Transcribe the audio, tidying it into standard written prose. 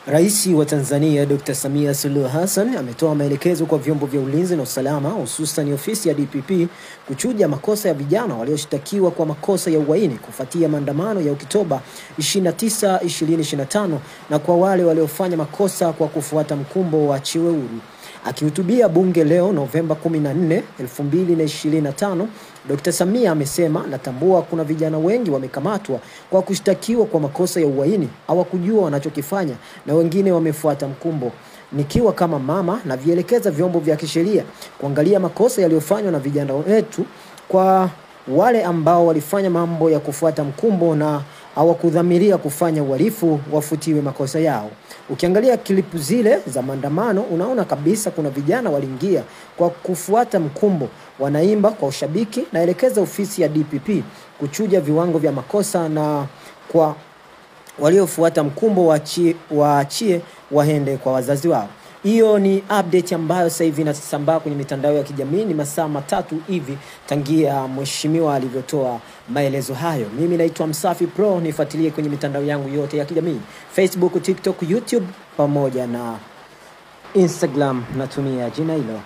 Rais wa Tanzania Dr. Samia Suluhu Hassan ametoa maelekezo kwa vyombo vya ulinzi na usalama hususan ofisi ya DPP kuchuja makosa ya vijana walioshtakiwa kwa makosa ya uhaini kufuatia maandamano ya Oktoba 29, 2025 na kwa wale waliofanya makosa kwa kufuata mkumbo waachiwe huru. Akihutubia bunge leo Novemba 14, 2025, Dr. Samia amesema natambua kuna vijana wengi wamekamatwa kwa kushtakiwa kwa makosa ya uhaini, hawakujua wanachokifanya na wengine wamefuata mkumbo. Nikiwa kama mama na vielekeza vyombo vya kisheria kuangalia makosa yaliyofanywa na vijana wetu, kwa wale ambao walifanya mambo ya kufuata mkumbo na hawakudhamiria kufanya uhalifu wafutiwe makosa yao. Ukiangalia klipu zile za maandamano unaona kabisa kuna vijana waliingia kwa kufuata mkumbo, wanaimba kwa ushabiki. Naelekeza ofisi ya DPP kuchuja viwango vya makosa na kwa waliofuata mkumbo waachie waende kwa wazazi wao. Hiyo ni update ambayo sasa hivi inasambaa kwenye mitandao ya kijamii. Ni masaa matatu hivi tangia mheshimiwa alivyotoa maelezo hayo. Mimi naitwa Msafi Pro, nifuatilie kwenye mitandao yangu yote ya kijamii: Facebook, TikTok, YouTube pamoja na Instagram, natumia jina hilo.